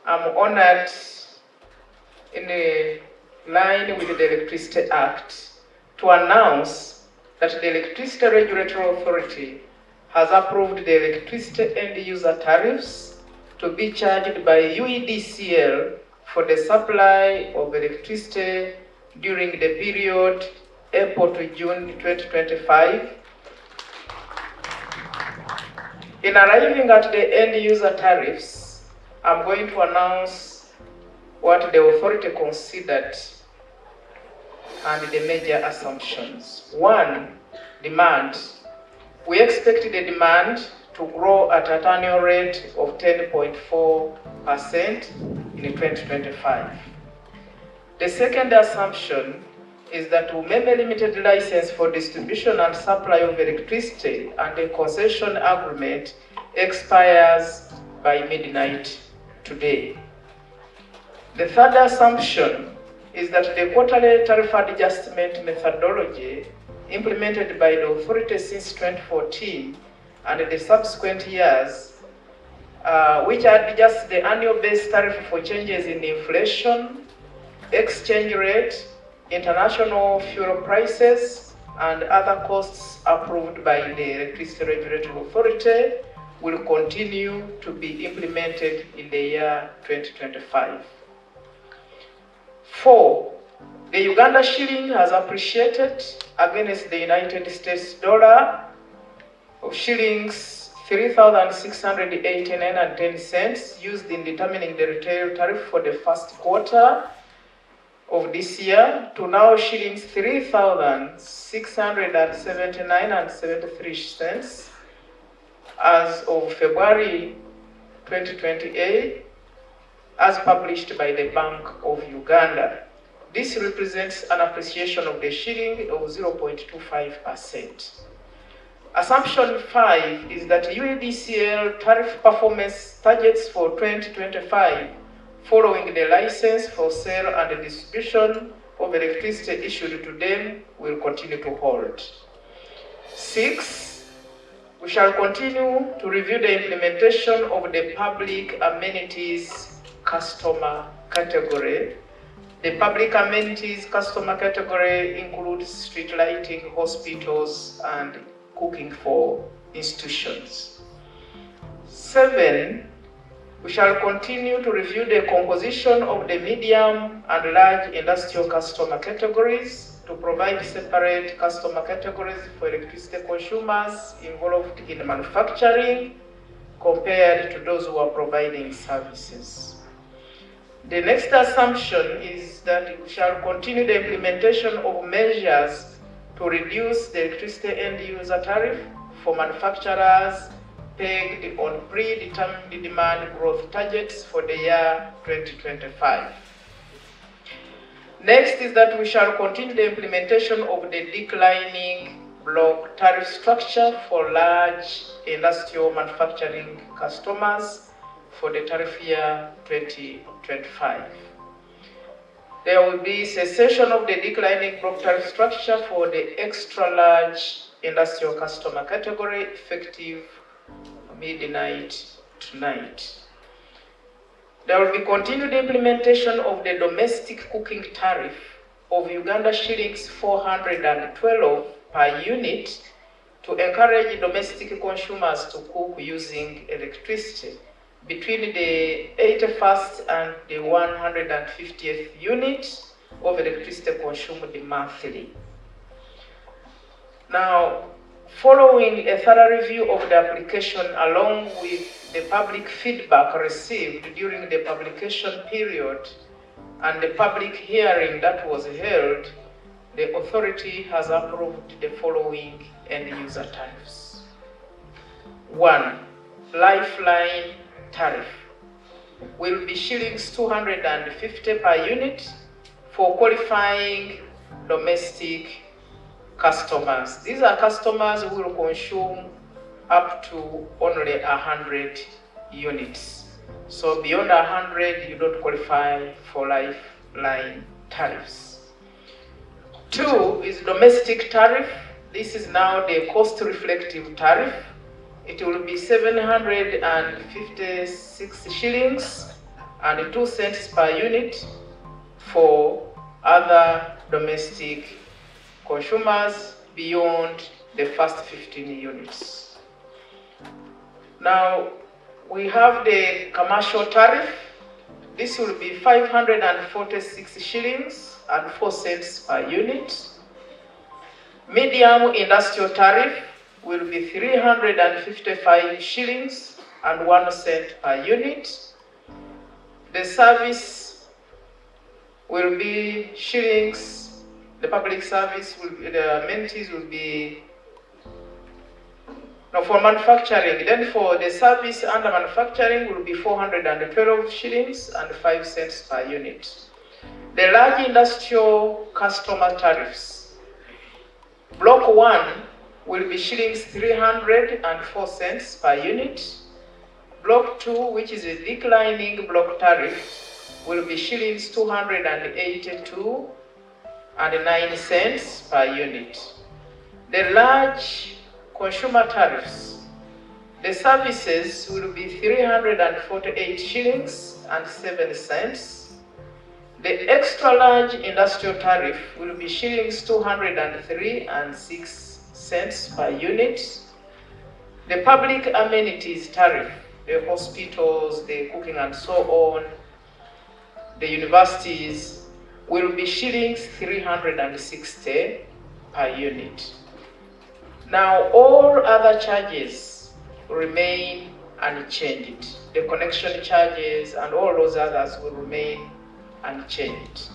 I'm honored in line with the Electricity Act to announce that the Electricity Regulatory Authority has approved the electricity end user tariffs to be charged by UETCL for the supply of electricity during the period April to June 2025. In arriving at the end user tariffs, I'm going to announce what the authority considered and the major assumptions. 1, demand. We expect the demand to grow at an annual rate of 10.4% in 2025. The second assumption is that Umeme Limited license for distribution and supply of electricity and the concession agreement expires by midnight today. The third assumption is that the quarterly tariff adjustment methodology implemented by the authority since 2014 and the subsequent years, which adjusts the annual base tariff for changes in inflation, exchange rate, international fuel prices, and other costs approved by the Electricity Regulatory Authority, will continue to be implemented in the year 2025. 4, the Uganda shilling has appreciated against the United States dollar of shillings 3,689.10 used in determining the retail tariff for the first quarter of this year to now shillings 3,679.73 as of February 2028, as published by the Bank of Uganda. This represents an appreciation of the shilling of 0.25%. Assumption 5 is that UETCL tariff performance targets for 2025 following the license for sale and the distribution of electricity issued to them will continue to hold. 6, we shall continue to review the implementation of the public amenities customer category. The public amenities customer category includes street lighting, hospitals, and cooking for institutions. 7, we shall continue to review the composition of the medium and large industrial customer categories to provide separate customer categories for electricity consumers involved in manufacturing compared to those who are providing services. The next assumption is that we shall continue the implementation of measures to reduce the electricity end user tariff for manufacturers pegged on predetermined demand growth targets for the year 2025. Next is that we shall continue the implementation of the declining block tariff structure for large industrial manufacturing customers for the tariff year 2025. There will be cessation of the declining block tariff structure for the extra large industrial customer category effective midnight tonight. There will be continued implementation of the domestic cooking tariff of Uganda shillings 412 per unit to encourage domestic consumers to cook using electricity between the 81st and the 150th unit of electricity consumed monthly. Now, following a thorough review of the application along with the public feedback received during the publication period and the public hearing that was held, the authority has approved the following end-user tariffs. 1, lifeline tariff will be shillings 250 per unit for qualifying domestic customers. These are customers who will consume up to only 100 units. So beyond 100, you don't qualify for lifeline tariffs. 2 is domestic tariff. This is now the cost reflective tariff. It will be 756 shillings and 2 cents per unit for other domestic consumers beyond the first 15 units. Now, we have the commercial tariff. This will be 546 shillings and 4 cents per unit. Medium industrial tariff will be 355 shillings and 1 cent per unit. The service will be shillings. The public service will be, the amenities will be, no, for manufacturing. Then for the service under manufacturing will be 412 shillings and 5 cents per unit. The large industrial customer tariffs. Block 1 will be shillings 304 cents per unit. Block 2, which is a declining block tariff, will be shillings 282 and 9 cents per unit. The large consumer tariffs, the services will be 348 shillings and 7 cents. The extra large industrial tariff will be shillings 203 and 6 cents per unit. The public amenities tariff, the hospitals, the cooking and so on, the universities, will be shillings 360 per unit. Now, all other charges remain unchanged. The connection charges and all those others will remain unchanged.